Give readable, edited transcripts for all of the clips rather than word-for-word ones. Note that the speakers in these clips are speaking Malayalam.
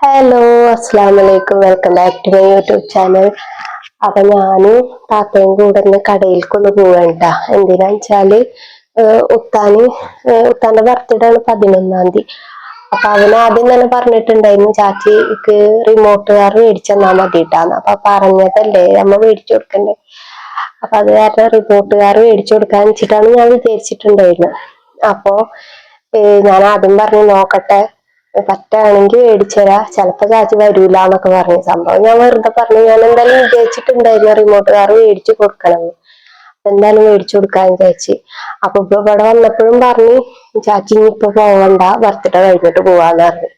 ഹലോ, അസ്സാം വലൈക്കും. Welcome back to my YouTube channel. അപ്പൊ ഞാനും താത്തയും കൂടെ ഇന്ന് കടയിൽക്കൊന്ന് പോവേണ്ട. എന്തിനാന്ന് വെച്ചാല് ഉത്താന് ഉത്താന്റെ ബർത്ത്ഡേ ആണ് 11-ാം തീയതി. അപ്പൊ അവന് ആദ്യം തന്നെ പറഞ്ഞിട്ടുണ്ടായിരുന്നു ചാച്ചിക്ക് റിമോട്ട് കാർ മേടിച്ചെന്നാ മതിയിട്ടാന്ന്. അപ്പൊ പറഞ്ഞതല്ലേ നമ്മ മേടിച്ചു കൊടുക്കണ്ടേ. അപ്പൊ അത് കാരണം റിമോട്ട് കാർ മേടിച്ചു കൊടുക്കാന്ന് വെച്ചിട്ടാണ് ഞാൻ വിചാരിച്ചിട്ടുണ്ടായിരുന്നത്. അപ്പൊ ഞാൻ ആദ്യം പറഞ്ഞു നോക്കട്ടെ, പറ്റാണെങ്കിൽ മേടിച്ചരാ, ചിലപ്പോ ചാച്ചി വരൂല എന്നൊക്കെ പറഞ്ഞു. സംഭവം ഞാൻ വെറുതെ പറഞ്ഞു. ഞാൻ എന്തായാലും വിചാരിച്ചിട്ടുണ്ടായിരുന്നു റിമോട്ട് കാർ മേടിച്ചു കൊടുക്കണം, എന്തായാലും മേടിച്ചു കൊടുക്കാന്ന് വിചാരിച്ച്. അപ്പൊ ഇപ്പൊ ഇവിടെ വന്നപ്പോഴും പറഞ്ഞു ചാച്ചി ഇപ്പൊ പോവണ്ട, ബർത്ത്ഡേ കഴിഞ്ഞിട്ട് പോവാന്ന് പറഞ്ഞു.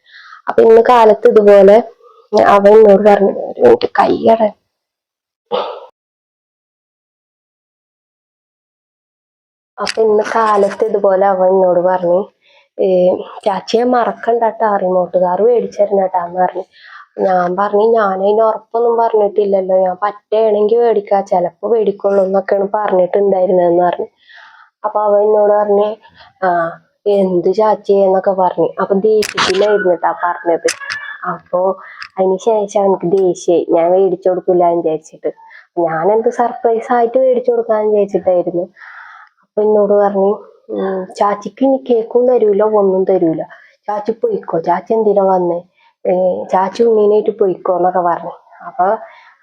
അപ്പൊ ഇന്ന് കാലത്ത് ഇതുപോലെ അവൻ എന്നോട് പറഞ്ഞു, ഒരു മിനിറ്റ് കയ്യട. അപ്പൊ ഇന്ന് കാലത്ത് ഇതുപോലെ അവൻ എന്നോട് പറഞ്ഞു, ചാച്ചിയെ മറക്കണ്ടാട്ടാ, റിമോട്ട് കാർ മേടിച്ചിരുന്നേട്ടാന്ന് പറഞ്ഞു. ഞാൻ പറഞ്ഞു ഞാനതിന് ഉറപ്പൊന്നും പറഞ്ഞിട്ടില്ലല്ലോ, ഞാൻ പറ്റുകയാണെങ്കിൽ മേടിക്കാ, ചിലപ്പോ മേടിക്കുള്ളൂ എന്നൊക്കെയാണ് പറഞ്ഞിട്ടുണ്ടായിരുന്നെന്ന് പറഞ്ഞു. അപ്പൊ അവൻ എന്നോട് പറഞ്ഞ് ആ എന്ത് ചാച്ചിയെന്നൊക്കെ പറഞ്ഞു. അപ്പൊ ദേഷ്യത്തിലായിരുന്നിട്ടാ പറഞ്ഞത്. അപ്പൊ അതിന് ശേഷം അവനക്ക് ദേഷ്യായി, ഞാൻ മേടിച്ചു കൊടുക്കില്ല വിചാരിച്ചിട്ട്. ഞാൻ എന്ത് സർപ്രൈസ് ആയിട്ട് മേടിച്ചു കൊടുക്കാന്ന് വിചാരിച്ചിട്ടായിരുന്നു. അപ്പൊ എന്നോട് പറഞ്ഞു ചാച്ചിക്ക് ഇനി കേക്കും തരൂല, ഒന്നും തരൂല, ചാച്ചി പൊയ്ക്കോ, ചാച്ചി എന്തിനാ വന്നേ, ചാച്ചി ഉണ്ണീനായിട്ട് പൊയ്ക്കോ എന്നൊക്കെ പറഞ്ഞു. അപ്പൊ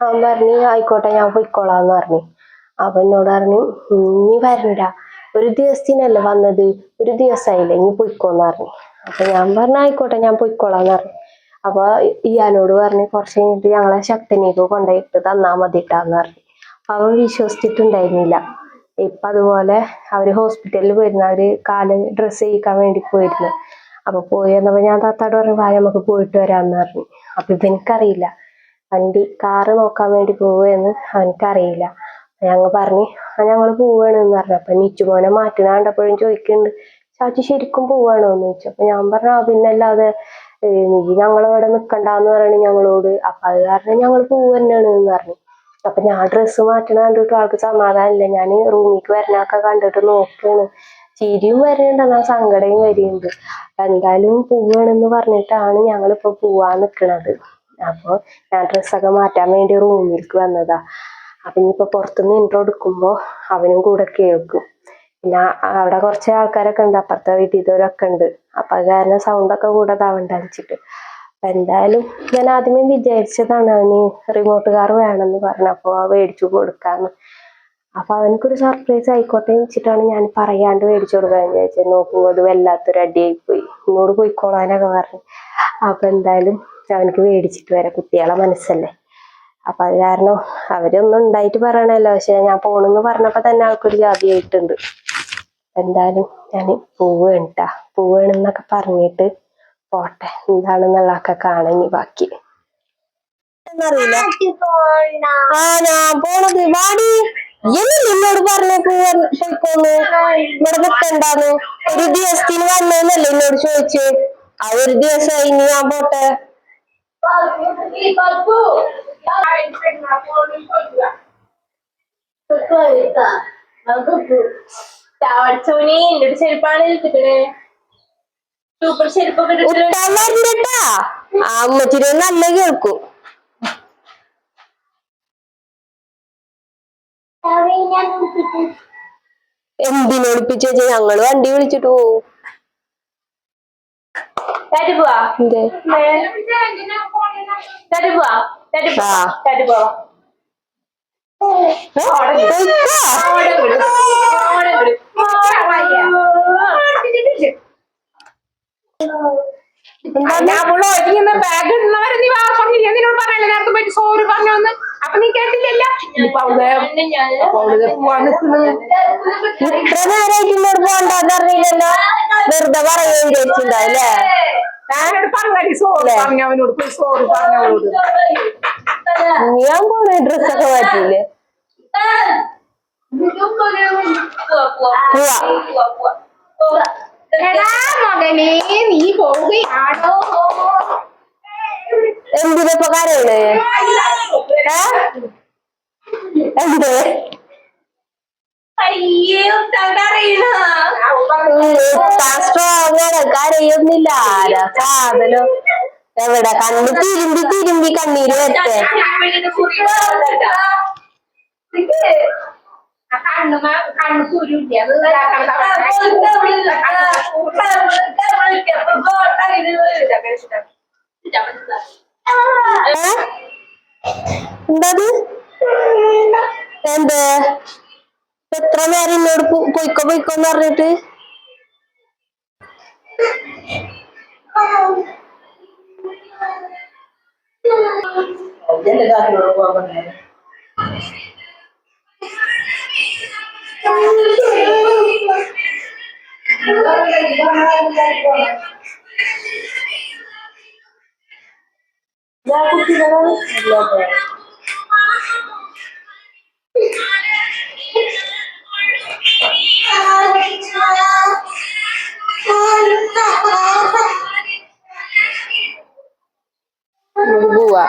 അവൻ പറഞ്ഞു ആയിക്കോട്ടെ ഞാൻ പൊയ്ക്കോളാന്ന് പറഞ്ഞു. അപ്പൊ എന്നോട് പറഞ്ഞു ഇനി വരണ്ട, ഒരു ദിവസത്തിനല്ലേ വന്നത്, ഒരു ദിവസമായില്ലേ, ഇനി പൊയ്ക്കോന്ന് പറഞ്ഞു. അപ്പൊ ഞാൻ പറഞ്ഞു ആയിക്കോട്ടെ ഞാൻ പൊയ്ക്കോളാന്ന് പറഞ്ഞു. അപ്പൊ ഇയാളോട് പറഞ്ഞ് കുറച്ച് കഴിഞ്ഞിട്ട് ഞങ്ങളെ ശക്തനേക്ക് കൊണ്ടുപോയിട്ട് തന്നാ മതിട്ടാന്ന് പറഞ്ഞു. അവൻ വിശ്വസിച്ചിട്ടുണ്ടായിരുന്നില്ല. ഇപ്പൊ അതുപോലെ അവര് ഹോസ്പിറ്റലിൽ പോയിരുന്നു, അവര് കാല് ഡ്രസ്സ് ചെയ്യിക്കാൻ വേണ്ടി പോയിരുന്നു. അപ്പൊ പോയി വന്നപ്പോ ഞാൻ താത്താട് പറഞ്ഞു വാ നമുക്ക് പോയിട്ട് വരാന്ന് പറഞ്ഞു. അപ്പൊ ഇവനക്കറിയില്ല കാറ് നോക്കാൻ വേണ്ടി പോവുകയെന്ന് അവനക്കറിയില്ല. ഞങ്ങൾ പറഞ്ഞു ഞങ്ങള് പോവാണെന്ന് പറഞ്ഞു. അപ്പൊ നിച്ചുമോനെ മാറ്റുന്ന കണ്ടപ്പോഴും ചോദിക്കുന്നുണ്ട് ചാച്ചി ശരിക്കും പോവാണോ എന്ന് ചോദിച്ചു. അപ്പൊ ഞാൻ പറഞ്ഞു പിന്നല്ലാതെ, നീ ഞങ്ങളിവിടെ നിക്കണ്ടാന്ന് പറയണ ഞങ്ങളോട്, അപ്പൊ അത് കാരണം ഞങ്ങൾ പോവന്നെയാണ് എന്ന് പറഞ്ഞു. അപ്പൊ ഞാൻ ഡ്രസ്സ് മാറ്റണ കണ്ടിട്ട് ആൾക്ക് സമാധാനമില്ല. ഞാൻ റൂമിലേക്ക് വരണൊക്കെ കണ്ടിട്ട് നോക്കാണ്, ചിരിയും വരുന്നുണ്ട് എന്നാ സങ്കടവും വരുന്നുണ്ട്. എന്തായാലും പോവാണെന്ന് പറഞ്ഞിട്ടാണ് ഞങ്ങളിപ്പോ പോവാൻ നിക്കണത്. അപ്പൊ ഞാൻ ഡ്രസ്സൊക്കെ മാറ്റാൻ വേണ്ടി റൂമിലേക്ക് വന്നതാ. അപ്പൊ ഇനിയിപ്പോ പുറത്തുനിന്ന് ഇൻട്രോ എടുക്കുമ്പോ അവനും കൂടെ കേൾക്കും. പിന്നെ അവിടെ കുറച്ച് ആൾക്കാരൊക്കെ ഉണ്ട്, അപ്പുറത്തെ വീട്ടിലൊക്കെ ഉണ്ട്. അപ്പൊ അത് കാരണം സൗണ്ടൊക്കെ കൂടെ തവണ്ടടിച്ചിട്ട്. അപ്പൊ എന്തായാലും ഞാൻ ആദ്യമേ വിചാരിച്ചതാണ് അവന് റിമോട്ട് കാർ വേണമെന്ന് പറഞ്ഞപ്പോ മേടിച്ചു കൊടുക്കാന്ന്. അപ്പൊ അവനക്കൊരു സർപ്രൈസ് ആയിക്കോട്ടെ എന്ന് വെച്ചിട്ടാണ് ഞാൻ പറയാണ്ട് മേടിച്ചു കൊടുക്കാൻ വിചാരിച്ചത്. നോക്കുമ്പോ അത് വല്ലാത്തൊരു അടിയായി പോയി. എന്നോട് പോയിക്കോളാനൊക്കെ പറഞ്ഞു. അപ്പൊ എന്തായാലും അവനക്ക് മേടിച്ചിട്ട് വരാം, കുട്ടികളെ മനസ്സല്ലേ. അപ്പൊ അത് കാരണം അവരൊന്നും ഉണ്ടായിട്ട് പറയണല്ലോ, പക്ഷെ ഞാൻ പോണെന്ന് പറഞ്ഞപ്പോ തന്നെ ആൾക്കൊരു ജാതിയായിട്ടുണ്ട്. എന്തായാലും ഞാൻ പോവേണ്ടാ, പോവേണെന്നൊക്കെ പറഞ്ഞിട്ട് പോട്ടെ, എന്താണെന്നുള്ളതൊക്കെ കാണി ബാക്കി എന്നറിയില്ല. ഞാൻ പോണത് വാടി എന്നോട് പറഞ്ഞ പോയിക്കോന്ന്, ഇവിടെ നിൽക്കണ്ടാന്ന്. ഒരു ദിവസത്തിന് വന്നേന്നല്ലേ എന്നോട് ചോദിച്ചു. ആ ഒരു ദിവസമായി, ഇനി ഞാൻ പോട്ടെ. ചെരുപ്പാണ് സൂപ്പർ ചെരുപ്പൊക്കെ അമ്മച്ചിരി നല്ല കേൾക്കും. എന്തിനൊളിപ്പിച്ചു വെച്ചാ ഞങ്ങള് വണ്ടി വിളിച്ചിട്ട് പോവും. ബാഗ് ഇടുന്നവരെ നീ പറഞ്ഞിനോട് പറയല്ലേ നേരത്തെ പോയിട്ട് സോറി പറഞ്ഞോന്ന്. അപ്പൊ നീ കേട്ടില്ലല്ലോ. ഇത്ര നേരമായിട്ട് പോകണ്ടെന്ന് അറിയില്ലല്ലോ, വെറുതെ പറയുകയും വിചാരിച്ചിട്ടുണ്ടാവില്ലേ. ഞാനോട് പറഞ്ഞടി സോറി പറഞ്ഞവനോട്, പോയി സോറി പറഞ്ഞവനോട്. ഞാൻ പോണേ ഡ്രസ്സൊക്കെ മാറ്റിയില്ലേ. മകനേ നീ പോവുകയാണോ? എന്തിനൊക്കെ കരയണേ? എന്ത് സ്ട്രോങ് കരയൊന്നില്ല, ആരാ സാധനം. എവിടെ കണ്ണ് തിരുമ്പി തിരുമ്പി കണ്ണീര് വരട്ടെ. എന്തത് എന്ത് എത്ര നേരം എന്നോട് പൊയ്ക്കോ പൊയ്ക്കോന്ന് പറഞ്ഞിട്ട് പോവാ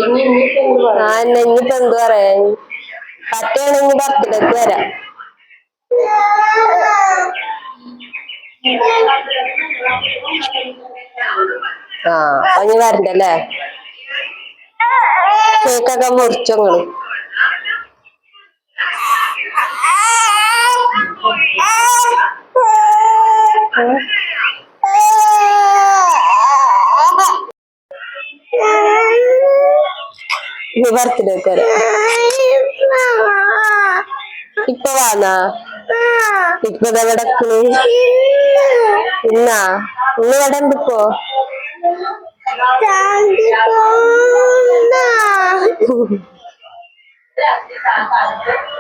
ഇനിയിപ്പോ എന്ത് പറയാ പറ്റയാണെങ്കിൽ ബർത്ത്ഡേക്ക് വരാം. അപ്പൊ ഇനി വരണ്ടല്ലേ കേക്കൊക്കെ മുറിച്ചോങ്ങള്. ബർത്ത്ഡേക്ക് വരാം. ഇപ്പൊ വാന്നാ ഇപ്പൊ എവിടക്ക് ഇന്നാ ഇന്ന് ഇവിടെ ഉണ്ട് ഇപ്പോ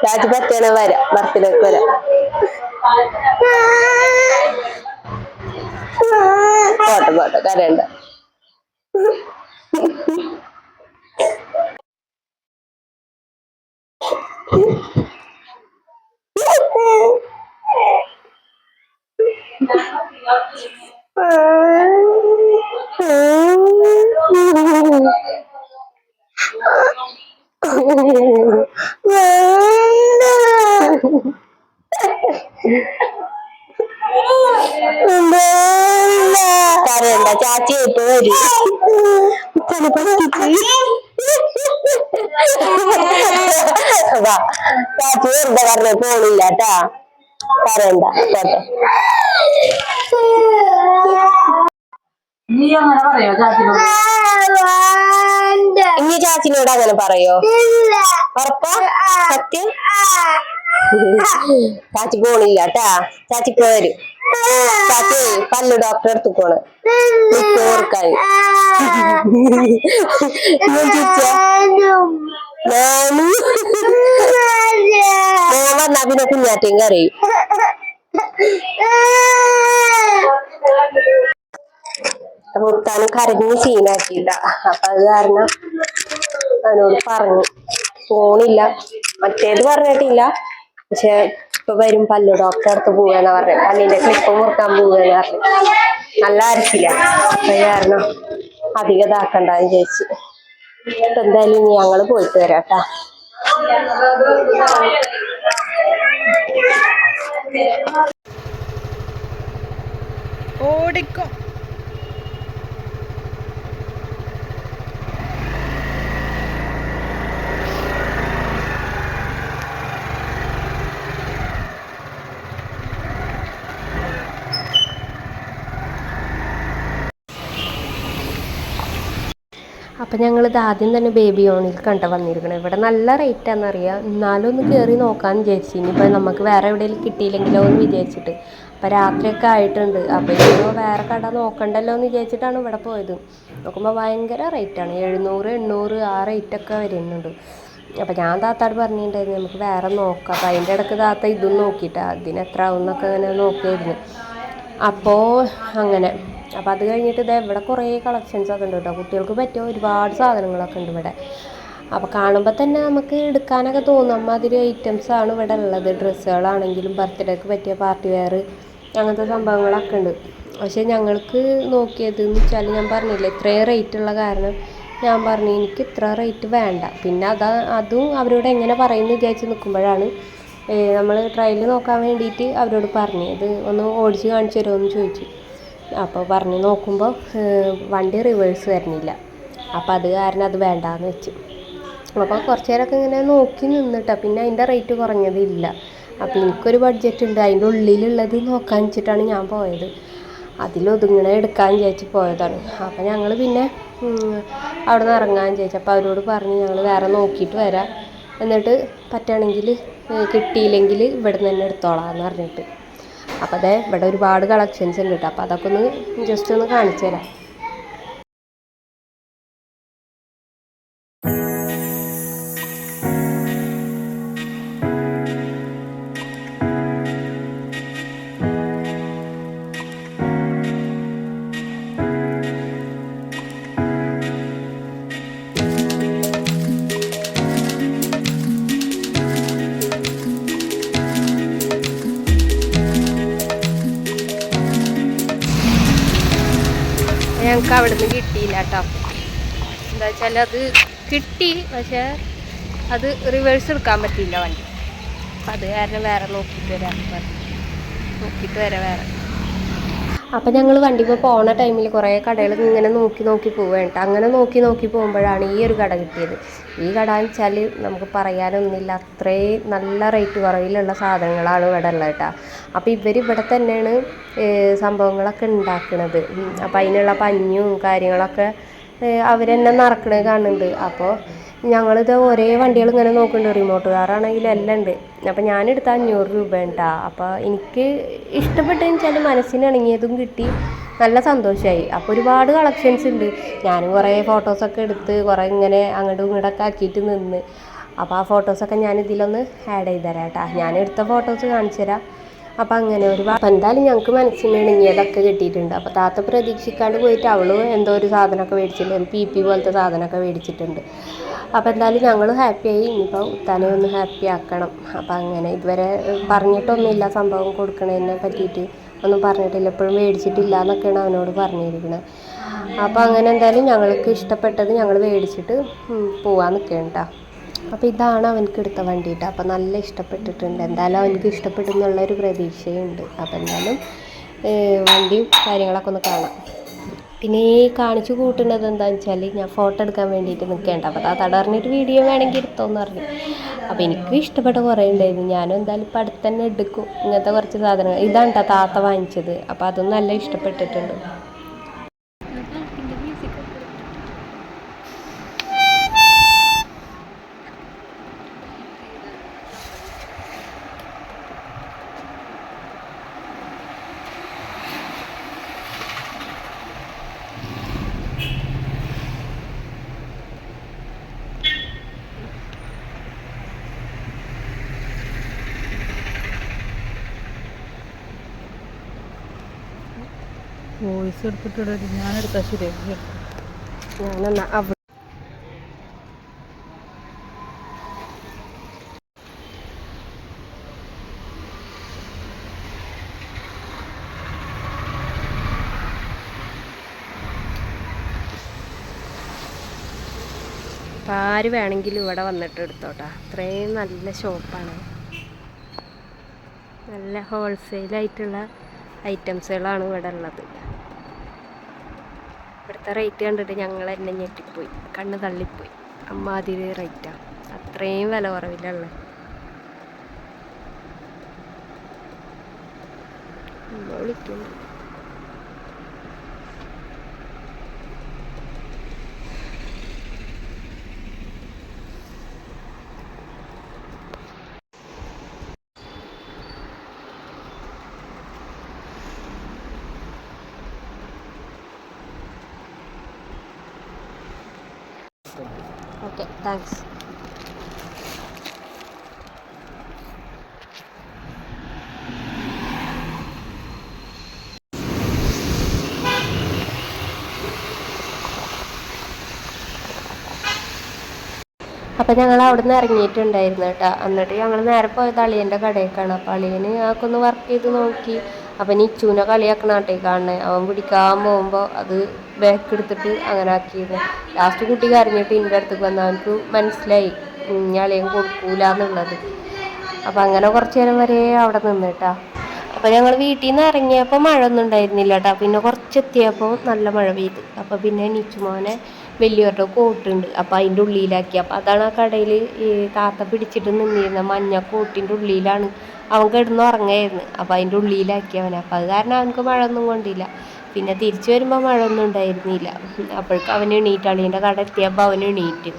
രാജി പറ്റണ വരാം ബർത്ത്ഡേക്ക് വരാം. പോട്ടെ പോട്ടെ കരയണ്ട. കരയണ്ട ചാച്ചി ഇപ്പൊ വരും. ചാച്ചി വെറുതെ പറഞ്ഞ പോണില്ല കേട്ടാ പറയണ്ട കേട്ടോ. ഇനി ചാച്ചിനോട് അങ്ങനെ പറയോ ഉറപ്പാ സത്യം? ചാച്ചി പോണില്ല കേട്ടാ ചാച്ചി ഇപ്പൊ വരും. ചാച്ചി പല്ല് ഡോക്ടറെ അടുത്ത് പോണ് ഓർക്കാൻ. വന്നാ പിന്നെ കുഞ്ഞാറ്റയും കരയും. മുത്താനും കരഞ്ഞ് സീനാക്കിയില്ല. അപ്പൊ അത് കാരണം അവനോട് പറഞ്ഞു പോണില്ല. മറ്റേത് പറഞ്ഞിട്ടില്ല പക്ഷെ ഇപ്പൊ വരും പല്ലു ഡോക്ടറെ അടുത്ത് പോവാന്ന് പറഞ്ഞു. പല്ലിന്റെ ക്ലിപ്പ് മുറുക്കാൻ പോവാന്ന് പറഞ്ഞു. നല്ല അരച്ചില്ല അത് കാരണം അധികം ഇതാക്കണ്ടെന്ന് ചോദിച്ചു. ഇപ്പൊ എന്തായാലും ഇനി ഞങ്ങള് പോയിട്ട് വരാട്ടാ. ഓടിക്കോ അപ്പം ഞങ്ങളിത് ആദ്യം തന്നെ ബേബി ഓണിൽ കണ്ട വന്നിരിക്കണം. ഇവിടെ നല്ല റേറ്റാണെന്നറിയാം. എന്നാലും ഒന്ന് കയറി നോക്കാമെന്ന് വിചാരിച്ചു. ഇനിയിപ്പോൾ നമുക്ക് വേറെ എവിടെയെങ്കിലും കിട്ടിയില്ലെങ്കിലോ എന്ന് വിചാരിച്ചിട്ട്. അപ്പം രാത്രിയൊക്കെ ആയിട്ടുണ്ട്. അപ്പോൾ ഇപ്പോൾ വേറെ കട നോക്കണ്ടല്ലോ എന്ന് വിചാരിച്ചിട്ടാണ് ഇവിടെ പോയത്. നോക്കുമ്പോൾ ഭയങ്കര റേറ്റാണ്. 700 800 ആ റേറ്റൊക്കെ വരുന്നുണ്ട്. അപ്പം ഞാൻ താത്താട് പറഞ്ഞിട്ടുണ്ടായിരുന്നു നമുക്ക് വേറെ നോക്കാം. അപ്പം അതിൻ്റെ ഇടയ്ക്ക് താത്ത ഇതും നോക്കിയിട്ടാണ് അതിന് എത്ര ആവും എന്നൊക്കെ അങ്ങനെ നോക്കിയായിരുന്നു. അപ്പോൾ അങ്ങനെ അപ്പം അത് കഴിഞ്ഞിട്ട് ഇത് ഇവിടെ കുറേ കളക്ഷൻസൊക്കെ ഉണ്ട് കേട്ടോ. കുട്ടികൾക്ക് പറ്റിയ ഒരുപാട് സാധനങ്ങളൊക്കെ ഉണ്ട് ഇവിടെ. അപ്പോൾ കാണുമ്പോൾ തന്നെ നമുക്ക് എടുക്കാനൊക്കെ തോന്നും. അമ്മാതിരി ഐറ്റംസാണ് ഇവിടെ ഉള്ളത്. ഡ്രസ്സുകളാണെങ്കിലും ബർത്ത്ഡേക്ക് പറ്റിയ പാർട്ടി വെയർ അങ്ങനത്തെ സംഭവങ്ങളൊക്കെ ഉണ്ട്. പക്ഷേ ഞങ്ങൾക്ക് നോക്കിയതെന്ന് വെച്ചാൽ ഞാൻ പറഞ്ഞില്ലേ ഇത്രയും റേറ്റുള്ള കാരണം ഞാൻ പറഞ്ഞു എനിക്ക് ഇത്ര റേറ്റ് വേണ്ട. പിന്നെ അതും അവരോട് എങ്ങനെ പറയുമെന്ന് വിചാരിച്ച് നിൽക്കുമ്പോഴാണ് നമ്മൾ ട്രയൽ നോക്കാൻ വേണ്ടിയിട്ട് അവരോട് പറഞ്ഞു ഇത് ഒന്ന് ഓടിച്ച് കാണിച്ചു തരുമോ എന്ന് ചോദിച്ചു. അപ്പോൾ പറഞ്ഞ് നോക്കുമ്പോൾ വണ്ടി റിവേഴ്സ് വരുന്നില്ല. അപ്പോൾ അത് കാരണം അത് വേണ്ടാന്ന് വെച്ചു. അപ്പോൾ കുറച്ച് നേരമൊക്കെ ഇങ്ങനെ നോക്കി നിന്നിട്ടാണ് പിന്നെ അതിൻ്റെ റേറ്റ് കുറഞ്ഞതില്ല. അപ്പോൾ എനിക്കൊരു ബഡ്ജറ്റ് ഉണ്ട്, അതിൻ്റെ ഉള്ളിലുള്ളത് നോക്കാൻ വെച്ചിട്ടാണ് ഞാൻ പോയത്. അതിലൊതുങ്ങണ എടുക്കാൻ വിചാരിച്ച് പോയതാണ്. അപ്പോൾ ഞങ്ങൾ പിന്നെ അവിടെ നിന്ന് ഇറങ്ങാൻ വിചാരിച്ചു. അപ്പോൾ അവരോട് പറഞ്ഞ് ഞങ്ങൾ വേറെ നോക്കിയിട്ട് വരാം, എന്നിട്ട് പറ്റുകയാണെങ്കിൽ കിട്ടിയില്ലെങ്കിൽ ഇവിടെ നിന്ന് തന്നെ എടുത്തോളാം എന്ന് പറഞ്ഞിട്ട്. അപ്പോൾ അതെ ഇവിടെ ഒരുപാട് കളക്ഷൻസ് ഉണ്ട് കേട്ടോ. അപ്പോൾ അതൊക്കെ ഒന്ന് ജസ്റ്റ് ഒന്ന് കാണിച്ചു തരാം. ഞങ്ങൾക്ക് അവിടെ നിന്ന് കിട്ടിയില്ല കേട്ടോ. എന്താ വെച്ചാൽ അത് കിട്ടി, പക്ഷേ അത് റിവേഴ്സ് എടുക്കാൻ പറ്റിയില്ല വണ്ടി. അപ്പം അത് കാരണം വേറെ നോക്കിയിട്ട് വരാം നോക്കിയിട്ട് വരാം വേറെ. അപ്പം ഞങ്ങൾ വണ്ടിപ്പോൾ പോണ ടൈമിൽ കുറേ കടകൾ ഇങ്ങനെ നോക്കി പോവുകയാണ്. അങ്ങനെ നോക്കി പോകുമ്പോഴാണ് ഈ ഒരു കട കിട്ടിയത്. ഈ കട എന്ന് വെച്ചാൽ നമുക്ക് പറയാനൊന്നുമില്ല, അത്രയും നല്ല റേറ്റ് കുറവിലുള്ള സാധനങ്ങളാണ് ഇവിടെ ഉള്ളത് കേട്ടോ. അപ്പോൾ ഇവരിവിടെ തന്നെയാണ് സംഭവങ്ങളൊക്കെ ഉണ്ടാക്കുന്നത്. അപ്പോൾ അതിനുള്ള പഞ്ഞും കാര്യങ്ങളൊക്കെ അവർ തന്നെ നിറക്കണത് കാണുന്നുണ്ട്. അപ്പോൾ ഞങ്ങളിത് ഒരേ വണ്ടികൾ ഇങ്ങനെ നോക്കുന്നുണ്ട്. റിമോട്ട് കാറാണെങ്കിലും എല്ലാം ഉണ്ട്. അപ്പോൾ ഞാനെടുത്ത 500 രൂപ കേട്ടോ. അപ്പോൾ എനിക്ക് ഇഷ്ടപ്പെട്ടതെന്ന് വെച്ചാൽ മനസ്സിന് ഇണങ്ങിയതും കിട്ടി, നല്ല സന്തോഷമായി. അപ്പോൾ ഒരുപാട് കളക്ഷൻസ് ഉണ്ട്. ഞാനും കുറേ ഫോട്ടോസൊക്കെ എടുത്ത് കുറേ ഇങ്ങനെ അങ്ങോട്ടും ഇങ്ങോട്ടൊക്കെ ആക്കിയിട്ട് നിന്ന്. അപ്പോൾ ആ ഫോട്ടോസൊക്കെ ഞാൻ ഇതിലൊന്ന് ആഡ് ചെയ്ത് തരാം കേട്ടോ. ഞാൻ എടുത്ത ഫോട്ടോസ് കാണിച്ചു തരാം. അപ്പോൾ അങ്ങനെ ഒരുപാട്. അപ്പോൾ എന്തായാലും ഞങ്ങൾക്ക് മനസ്സിന് ഇണങ്ങിയതൊക്കെ കിട്ടിയിട്ടുണ്ട്. അപ്പോൾ താത്ത പ്രതീക്ഷിക്കാണ്ട് പോയിട്ട് അവളും എന്തോ ഒരു സാധനമൊക്കെ മേടിച്ചിട്ടുണ്ട്, ഒരു PP പോലത്തെ സാധനമൊക്കെ മേടിച്ചിട്ടുണ്ട്. അപ്പോൾ എന്തായാലും ഞങ്ങൾ ഹാപ്പിയായി. ഇനിയിപ്പോൾ ഉത്താനെ ഒന്ന് ഹാപ്പി ആക്കണം. അപ്പോൾ അങ്ങനെ ഇതുവരെ പറഞ്ഞിട്ടൊന്നുമില്ല, സംഭവം കൊടുക്കണതിനെ പറ്റിയിട്ട് ഒന്നും പറഞ്ഞിട്ടില്ല, എപ്പോഴും മേടിച്ചിട്ടില്ല എന്നൊക്കെയാണ് അവനോട് പറഞ്ഞിരിക്കുന്നത്. അപ്പോൾ അങ്ങനെ എന്തായാലും ഞങ്ങൾക്ക് ഇഷ്ടപ്പെട്ടത് ഞങ്ങൾ മേടിച്ചിട്ട് പോകാൻ നിൽക്കണം കേട്ടോ. അപ്പോൾ ഇതാണ് അവനക്ക് എടുത്ത വണ്ടി കേട്ടോ. അപ്പോൾ നല്ല ഇഷ്ടപ്പെട്ടിട്ടുണ്ട്. എന്തായാലും അവനക്ക് ഇഷ്ടപ്പെട്ടു എന്നുള്ളൊരു പ്രതീക്ഷയുണ്ട്. അപ്പോൾ എന്തായാലും വണ്ടിയും കാര്യങ്ങളൊക്കെ ഒന്ന് കാണാം. പിന്നെ ഈ കാണിച്ചു കൂട്ടുന്നത് എന്താണെന്ന് വെച്ചാൽ ഞാൻ ഫോട്ടോ എടുക്കാൻ വേണ്ടിയിട്ട് നിൽക്കേണ്ട. അപ്പോൾ താത്താട് പറഞ്ഞിട്ട് വീഡിയോ വേണമെങ്കിൽ എടുത്തോന്ന് പറഞ്ഞു. അപ്പോൾ എനിക്ക് ഇഷ്ടപ്പെട്ട കുറേ ഉണ്ടായിരുന്നു. ഞാനും എന്തായാലും ഇപ്പം അടുത്ത് തന്നെ എടുക്കും ഇങ്ങനത്തെ കുറച്ച് സാധനങ്ങൾ. ഇതാണ് കേട്ടോ താത്ത വാങ്ങിച്ചത്. അപ്പോൾ അതും നല്ല ഇഷ്ടപ്പെട്ടിട്ടുണ്ട്. വോയിസ് എടുത്തിട്ട് ഞാനെടുത്താൽ ശരിയാക്കി. ഞാനെന്നാ അപ്പം ആര് വേണമെങ്കിലും ഇവിടെ വന്നിട്ട് എടുത്തോട്ടാ. അത്രയും നല്ല ഷോപ്പാണ്. നല്ല ഹോൾസെയിലായിട്ടുള്ള ഐറ്റംസുകളാണ് ഇവിടെ ഉള്ളത്. ഇവിടുത്തെ റേറ്റ് കണ്ടിട്ട് ഞങ്ങൾ തന്നെ ഞെട്ടിപ്പോയി, കണ്ണ് തള്ളിപ്പോയി. അമ്മാതിരി റേറ്റാണ്, അത്രയും വില കുറവിലുള്ളത്. വിളിക്കുന്നു. Okay, thanks. അപ്പം ഞങ്ങൾ അവിടെ നിന്ന് ഇറങ്ങിയിട്ടുണ്ടായിരുന്നു കേട്ടോ. എന്നിട്ട് ഞങ്ങൾ നേരെ പോയത് അളിയൻ്റെ കടയിലേക്കാണ്. അപ്പോൾ അളിയന് ഞങ്ങൾക്കൊന്ന് വർക്ക് ചെയ്ത് നോക്കി. അപ്പം നിച്ചുവിനെ കളിയാക്കണാട്ടെ കാണണേ. അവൻ പിടിക്കാൻ പോകുമ്പോൾ അത് ബാക്ക് എടുത്തിട്ട് അങ്ങനെ ആക്കിയത്. ലാസ്റ്റ് കുട്ടി കരഞ്ഞിട്ട് എൻ്റെ അടുത്തേക്ക് വന്ന് അവനക്ക് മനസ്സിലായി ഞാളെയും കൊടുക്കൂല എന്നുള്ളത്. അപ്പം അങ്ങനെ കുറച്ച് നേരം വരെ അവിടെ നിന്നിട്ടാ. അപ്പം ഞങ്ങൾ വീട്ടിൽ നിന്ന് ഇറങ്ങിയപ്പോൾ മഴ ഒന്നും ഉണ്ടായിരുന്നില്ല കേട്ടോ. പിന്നെ കുറച്ചെത്തിയപ്പോൾ നല്ല മഴ പെയ്തു. അപ്പം പിന്നെ നിച്ചുമോനെ വലിയവരുടെ കോട്ടുണ്ട് അപ്പോൾ അതിൻ്റെ ഉള്ളിലാക്കി. അപ്പോൾ അതാണ് ആ കടയിൽ ഈ താത്ത പിടിച്ചിട്ട് നിന്നിരുന്ന മഞ്ഞ കോട്ടിൻ്റെ ഉള്ളിലാണ് അവൻ കിടന്ന് ഉറങ്ങായിരുന്നു. അപ്പോൾ അതിൻ്റെ ഉള്ളിലാക്കി അവനെ. അപ്പോൾ അത് കാരണം അവനക്ക് മഴ ഒന്നും കൊണ്ടില്ല. പിന്നെ തിരിച്ചു വരുമ്പോൾ മഴ ഒന്നും ഉണ്ടായിരുന്നില്ല. അപ്പോഴേക്കും അവൻ എണീറ്റ്. അളീൻ്റെ കട എത്തിയപ്പോൾ അവൻ എണീറ്റ്.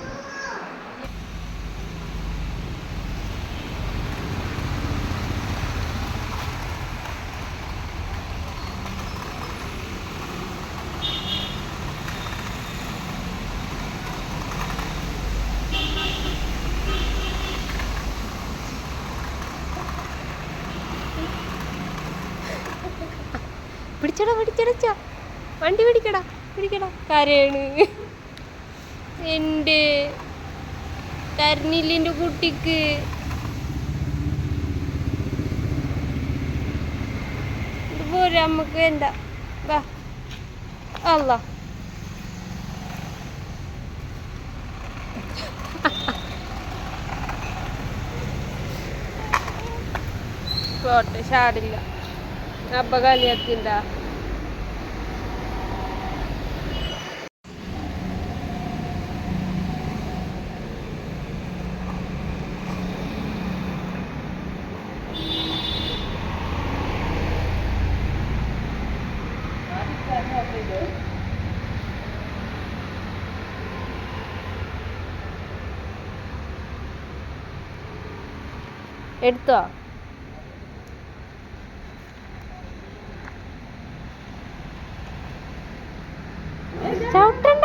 പിടിച്ചടാ പിടിച്ചടച്ചാ വണ്ടി പിടിക്കടാ പിടിക്കടാ. കരയാണ് എൻ്റെ കരണില്ലിൻ്റെ കുട്ടിക്ക്. ഇതുപോലെ നമുക്ക് വേണ്ട വാ അല്ല പോട്ടെ ഷാടില്ല. അപ്പ കളിയാക്കിണ്ടാ എടുത്തോ. ചവിട്ടണ്ട.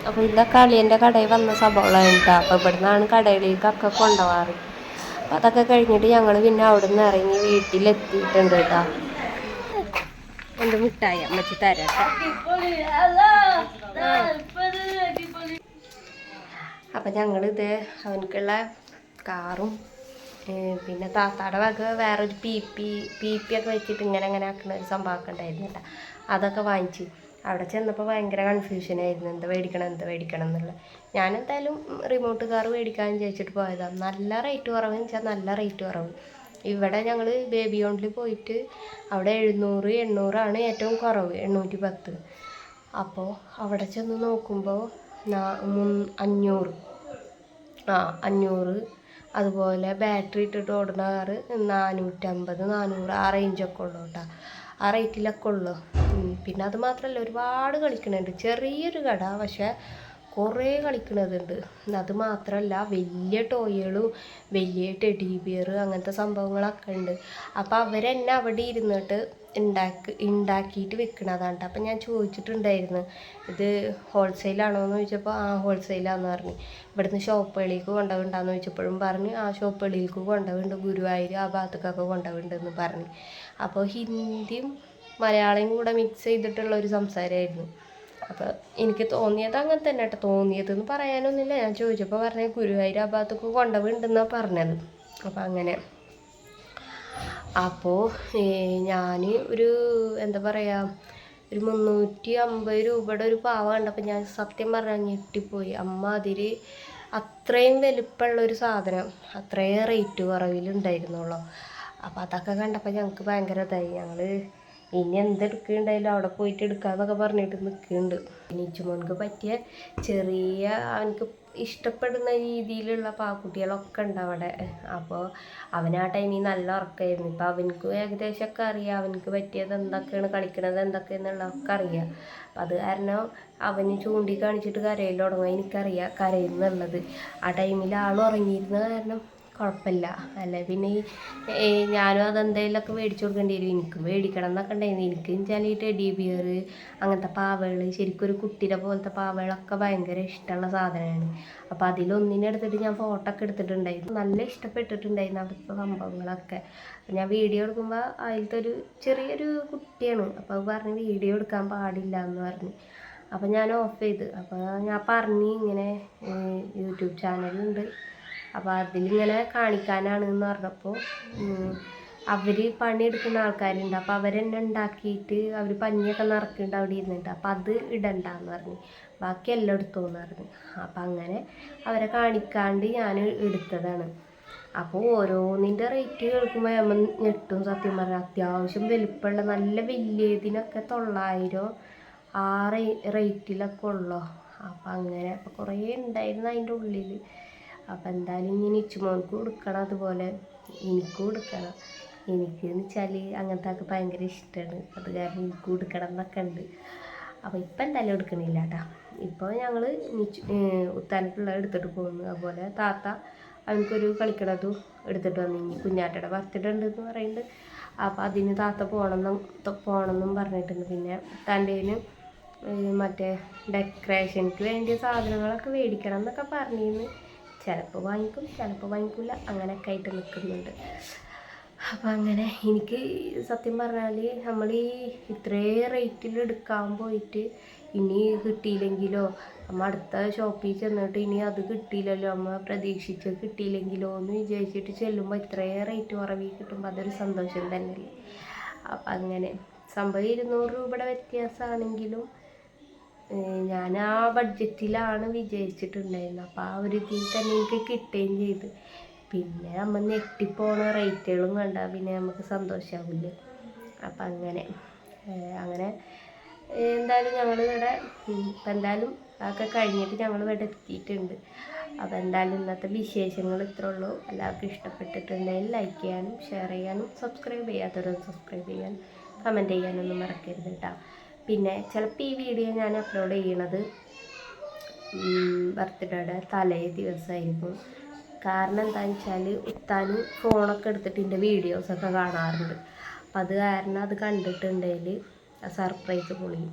അപ്പോൾ ഇതൊക്കെ അളിയൻ്റെ കടയിൽ വന്ന സംഭവങ്ങളാണ് കേട്ടോ. അപ്പോൾ ഇവിടുന്നാണ് കടയിലേക്കൊക്കെ കൊണ്ടുപോകാറ്. അപ്പോൾ അതൊക്കെ കഴിഞ്ഞിട്ട് ഞങ്ങൾ പിന്നെ അവിടെ നിന്ന് ഇറങ്ങി വീട്ടിലെത്തിയിട്ടുണ്ട് കേട്ടോ. എന്ത് മിഠായി അമ്മച്ചി തരാം. അപ്പം ഞങ്ങളിത് അവനക്കുള്ള കാറും പിന്നെ താത്താടെ വക വേറൊരു പി പി ഒക്കെ വെച്ചിട്ട് ഇങ്ങനെ ആക്കുന്ന ഒരു സംഭവമൊക്കെ ഉണ്ടായിരുന്നു കേട്ടോ. അതൊക്കെ വാങ്ങിച്ചു. അവിടെ ചെന്നപ്പോൾ ഭയങ്കര കൺഫ്യൂഷനായിരുന്നു, എന്താ മേടിക്കണം എന്നുള്ളത്. ഞാനെന്തായാലും റിമോട്ട് കാർ മേടിക്കാമെന്ന് ചോദിച്ചിട്ട് പോയതാണ്. നല്ല റേറ്റ് കുറവെന്ന് വെച്ചാൽ നല്ല റേറ്റ് കുറവ്. ഇവിടെ ഞങ്ങൾ ബേബി ഓണിൽ പോയിട്ട് അവിടെ 700-800 ഏറ്റവും കുറവ്, 810. അപ്പോൾ അവിടെ ചെന്ന് നോക്കുമ്പോൾ 500. 500. അതുപോലെ ബാറ്ററി ഇട്ടിട്ട് ഓടുന്ന കാറ് 450-400 ആ റേഞ്ചൊക്കെ ഉള്ളൂ കേട്ടോ. ആ റേറ്റിലൊക്കെ ഉള്ളു. പിന്നെ അത് മാത്രമല്ല ഒരുപാട് കളിക്കണുണ്ട്. ചെറിയൊരു കട പക്ഷേ കുറേ കളിക്കണതുണ്ട്. അത് മാത്രമല്ല വലിയ ടോയ്കളും വലിയ ടെഡി ബിയർ അങ്ങനത്തെ സംഭവങ്ങളൊക്കെ ഉണ്ട്. അപ്പോൾ അവരെന്നെ അവിടെ ഇരുന്നിട്ട് ഉണ്ടാക്കിയിട്ട് വിൽക്കണതാണ് കേട്ടോ. അപ്പം ഞാൻ ചോദിച്ചിട്ടുണ്ടായിരുന്നു ഇത് ഹോൾസെയിലാണോ എന്ന് ചോദിച്ചപ്പോൾ ആ ഹോൾസെയിലാണെന്ന് പറഞ്ഞു. ഇവിടുന്ന് ഷോപ്പുകളിലേക്ക് കൊണ്ടുപോകുന്നുണ്ടാന്ന് ചോദിച്ചപ്പോഴും പറഞ്ഞ് ആ ഷോപ്പുകളിലേക്ക് കൊണ്ടുപോകുന്നുണ്ട്, ഗുരുവായൂർ ആ ഭാഗത്തേക്കൊക്കെ കൊണ്ടുപോകുന്നുണ്ടെന്ന് പറഞ്ഞു. അപ്പോൾ ഹിന്ദിയും മലയാളവും കൂടെ മിക്സ് ചെയ്തിട്ടുള്ള ഒരു സംസാരമായിരുന്നു. അപ്പോൾ എനിക്ക് തോന്നിയത് അങ്ങനെ തന്നെ കേട്ടോ. തോന്നിയതെന്ന് പറയാനൊന്നുമില്ല. ഞാൻ ചോദിച്ചപ്പോൾ പറഞ്ഞ ഗുരുവായൂർ ആ ഭാഗത്തേക്ക് കൊണ്ടുപോകുന്നുണ്ടെന്നാണ് പറഞ്ഞത്. അപ്പോൾ അങ്ങനെ അപ്പോൾ ഞാൻ ഒരു എന്താ പറയുക ഒരു 350 രൂപയുടെ ഒരു പാവ കണ്ടപ്പോൾ ഞാൻ സത്യം പറഞ്ഞാൽ ഞെട്ടിപ്പോയി. അതിൽ അത്രയും വലിപ്പമുള്ളൊരു സാധനം അത്രയും റേറ്റ് കുറവിലുണ്ടായിരുന്നുള്ളൂ. അപ്പോൾ അതൊക്കെ കണ്ടപ്പോൾ ഞങ്ങൾക്ക് ഭയങ്കര ഇതായി. ഞങ്ങൾ ഇനി എന്തെടുക്കുന്നുണ്ടായാലും അവിടെ പോയിട്ട് എടുക്കാമെന്നൊക്കെ പറഞ്ഞിട്ട് നിൽക്കുന്നുണ്ട്. നിച്ചുമോൾക്ക് പറ്റിയ ചെറിയ അവനക്ക് ഇഷ്ടപ്പെടുന്ന രീതിയിലുള്ള പാക്കുട്ടികളൊക്കെ ഉണ്ട് അവിടെ. അപ്പോൾ അവൻ ആ ടൈമിൽ നല്ല ഉറക്കമായിരുന്നു. ഇപ്പോൾ അവനക്ക് ഏകദേശമൊക്കെ അറിയാം അവനക്ക് പറ്റിയത് എന്തൊക്കെയാണ്, കളിക്കണത് എന്തൊക്കെയാണെന്നുള്ളതൊക്കെ അറിയാം. അപ്പം അത് കാരണം അവന് ചൂണ്ടിക്കാണിച്ചിട്ട് കരയിൽ തുടങ്ങും. എനിക്കറിയാം കരയുന്നുള്ളത്. ആ ടൈമിൽ ആൾ ഉറങ്ങിയിരുന്ന കാരണം കുഴപ്പമില്ല. അല്ലെ പിന്നെ ഞാനും അതെന്തെങ്കിലുമൊക്കെ മേടിച്ചു കൊടുക്കേണ്ടി വരും. എനിക്ക് മേടിക്കണം എന്നൊക്കെ ഉണ്ടായിരുന്നു. എനിക്ക് വെച്ചാൽ ഈ ടെഡി ബിയർ അങ്ങനത്തെ പാവകൾ, ശരിക്കും ഒരു കുട്ടിയുടെ പോലത്തെ പാവകളൊക്കെ ഭയങ്കര ഇഷ്ടമുള്ള സാധനമാണ്. അപ്പോൾ അതിലൊന്നിനെടുത്തിട്ട് ഞാൻ ഫോട്ടോ ഒക്കെ എടുത്തിട്ടുണ്ടായിരുന്നു. നല്ല ഇഷ്ടപ്പെട്ടിട്ടുണ്ടായിരുന്നു അവിടുത്തെ സംഭവങ്ങളൊക്കെ. ഞാൻ വീഡിയോ എടുക്കുമ്പോൾ അതിലത്തെ ഒരു ചെറിയൊരു കുട്ടിയാണ്. അപ്പോൾ അത് പറഞ്ഞ് വീഡിയോ എടുക്കാൻ പാടില്ല എന്ന് പറഞ്ഞ്. അപ്പോൾ ഞാൻ ഓഫ് ചെയ്ത്. അപ്പോൾ ഞാൻ പറഞ്ഞ് ഇങ്ങനെ യൂട്യൂബ് ചാനലുണ്ട്, അപ്പോൾ അതിലിങ്ങനെ കാണിക്കാനാണെന്ന് പറഞ്ഞപ്പോൾ അവർ പണിയെടുക്കുന്ന ആൾക്കാരുണ്ട്. അപ്പോൾ അവരെന്നെ ഉണ്ടാക്കിയിട്ട് അവർ പഞ്ഞിയൊക്കെ നിറക്കുന്നുണ്ട് അവിടെ ഇരുന്നിട്ട്. അപ്പോൾ അത് ഇടണ്ടെന്ന് പറഞ്ഞു, ബാക്കി എല്ലാം എടുത്തോന്ന് പറഞ്ഞു. അപ്പം അങ്ങനെ അവരെ കാണിക്കാണ്ട് ഞാൻ എടുത്തതാണ്. അപ്പോൾ ഓരോന്നിൻ്റെ റേറ്റ് കേൾക്കുമ്പോൾ നമ്മൾ ഞെട്ടും സത്യം പറഞ്ഞാൽ. അത്യാവശ്യം വലിപ്പമുള്ള നല്ല വലിയതിനൊക്കെ 900 ആ റേറ്റിലൊക്കെ ഉള്ളൂ. അപ്പം അങ്ങനെ അപ്പോൾ കുറേ ഉണ്ടായിരുന്നു അതിൻ്റെ ഉള്ളിൽ. അപ്പം എന്തായാലും ഇനി നിച്ചുമോൾക്ക് കൊടുക്കണം, അതുപോലെ എനിക്കും കൊടുക്കണം. എനിക്കെന്ന് വെച്ചാൽ അങ്ങനത്തെ ഒക്കെ ഭയങ്കര ഇഷ്ടമാണ്. അത് കാരണം എനിക്കും കൊടുക്കണം എന്നൊക്കെ ഉണ്ട്. അപ്പോൾ ഇപ്പം എന്തായാലും എടുക്കണില്ല കേട്ടോ. ഇപ്പോൾ ഞങ്ങൾ ഉത്താനക്കുള്ള എടുത്തിട്ട് പോകുന്നു. അതുപോലെ താത്ത അവനക്കൊരു കളിക്കണതും എടുത്തിട്ട് വന്നു. ഇനി കുഞ്ഞാറ്റയുടെ ബർത്ത്ഡേ ഉണ്ടെന്ന് പറയുന്നുണ്ട്. അപ്പോൾ അതിന് താത്ത പോകണമെന്നും പറഞ്ഞിട്ടുണ്ട്. പിന്നെ തൻ്റെന് മറ്റേ ഡെക്കറേഷൻക്ക് വേണ്ടിയ സാധനങ്ങളൊക്കെ മേടിക്കണം എന്നൊക്കെ പറഞ്ഞിരുന്നു. ചിലപ്പോൾ വാങ്ങിക്കും, ചിലപ്പോൾ വാങ്ങിക്കില്ല, അങ്ങനെയൊക്കെ ആയിട്ട് നിൽക്കുന്നുണ്ട്. അപ്പം അങ്ങനെ എനിക്ക് സത്യം പറഞ്ഞാൽ നമ്മൾ ഈ ഇത്രയും റേറ്റിൽ എടുക്കാൻ പോയിട്ട് ഇനി കിട്ടിയില്ലെങ്കിലോ, നമ്മൾ അടുത്ത ഷോപ്പിൽ ചെന്നിട്ട് ഇനി അത് കിട്ടിയില്ലല്ലോ, നമ്മൾ പ്രതീക്ഷിച്ച് കിട്ടിയില്ലെങ്കിലോ എന്ന് വിചാരിച്ചിട്ട് ചെല്ലുമ്പോൾ ഇത്രയും റേറ്റ് കുറവിൽ കിട്ടുമ്പോൾ അതൊരു സന്തോഷം തന്നെയല്ലേ. അപ്പം അങ്ങനെ സംഭവം 200 രൂപയുടെ വ്യത്യാസമാണെങ്കിലും ഞാൻ ആ ബഡ്ജറ്റിലാണ് വിചാരിച്ചിട്ടുണ്ടായിരുന്നത്. അപ്പോൾ ആ ഒരു ഇതിൽ തന്നെ എനിക്ക് കിട്ടുകയും ചെയ്തു. പിന്നെ നമ്മൾ ഞെട്ടിപ്പോണ റേറ്റുകളും കണ്ടാൽ പിന്നെ നമുക്ക് സന്തോഷമാവില്ല. അപ്പം അങ്ങനെ എന്തായാലും ഞങ്ങൾ ഇവിടെ ഇപ്പം എന്തായാലും അതൊക്കെ കഴിഞ്ഞിട്ട് ഞങ്ങൾ ഇവിടെ എത്തിയിട്ടുണ്ട്. അപ്പോൾ എന്തായാലും ഇന്നത്തെ വിശേഷങ്ങൾ ഇത്രേ ഉള്ളൂ. എല്ലാവർക്കും ഇഷ്ടപ്പെട്ടിട്ടുണ്ടെങ്കിൽ ലൈക്ക് ചെയ്യാനും ഷെയർ ചെയ്യാനും സബ്സ്ക്രൈബ് ചെയ്യാത്തവരൊന്ന് സബ്സ്ക്രൈബ് ചെയ്യാനും കമൻറ്റ് ചെയ്യാനൊന്നും മറക്കരുത് കേട്ടോ. പിന്നെ ചിലപ്പോൾ ഈ വീഡിയോ ഞാൻ അപ്ലോഡ് ചെയ്യണത് ബർത്ത്ഡേയുടെ തലേ ദിവസമായിരിക്കും. കാരണം എന്താണെന്ന് വെച്ചാൽ ഉത്താൻ ഫോണൊക്കെ എടുത്തിട്ട് എൻ്റെ വീഡിയോസൊക്കെ കാണാറുണ്ട്. അപ്പം അത് കാരണം അത് കണ്ടിട്ടുണ്ടെങ്കിൽ സർപ്രൈസ് പൊളിയും.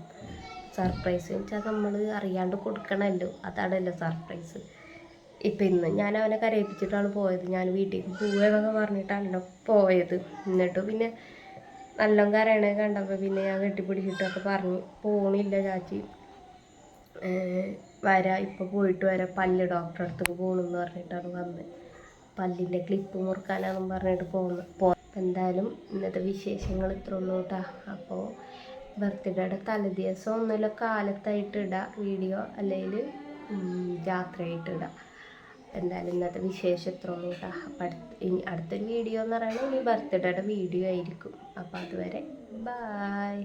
സർപ്രൈസ് എന്ന് വെച്ചാൽ നമ്മൾ അറിയാണ്ട് കൊടുക്കണമല്ലോ, അതാണല്ലോ സർപ്രൈസ്. ഇപ്പം ഇന്ന് ഞാൻ അവനെ കരയിപ്പിച്ചിട്ടാണ് പോയത്. ഞാൻ വീട്ടിലേക്ക് പോവുകയെന്നൊക്കെ പറഞ്ഞിട്ടാണല്ലോ പോയത്. എന്നിട്ട് പിന്നെ നല്ലോണം കരയണേ കണ്ടപ്പോൾ പിന്നെ ഞാൻ കെട്ടിപ്പിടിച്ചിട്ടൊക്കെ പറഞ്ഞ് പോണില്ല ചാച്ചി, വരാം, ഇപ്പോൾ പോയിട്ട് വരാം, പല്ല് ഡോക്ടറെ അടുത്തേക്ക് പോകണമെന്ന് പറഞ്ഞിട്ടാണ് വന്നത്. പല്ലിൻ്റെ ക്ലിപ്പ് മുറുക്കാനാണെന്ന് പറഞ്ഞിട്ട് എന്തായാലും ഇന്നത്തെ വിശേഷങ്ങൾ ഇത്ര ഉള്ളൂ കേട്ടോ. അപ്പോൾ ബർത്ത്ഡേയുടെ തലേദിവസം ഒന്നുമില്ല കാലത്തായിട്ട് ഇടാം വീഡിയോ, അല്ലെങ്കിൽ രാത്രിയായിട്ട് ഇടാം. എന്തായാലും ഇന്നത്തെ വിശേഷം ഇത്ര ഉള്ളൂ കേട്ടോ. അപ്പം അടുത്തൊരു വീഡിയോ എന്ന് പറയുന്നത് ഇനി ബർത്ത്ഡേയുടെ വീഡിയോ ആയിരിക്കും. അപ്പോൾ അതുവരെ ബായ്.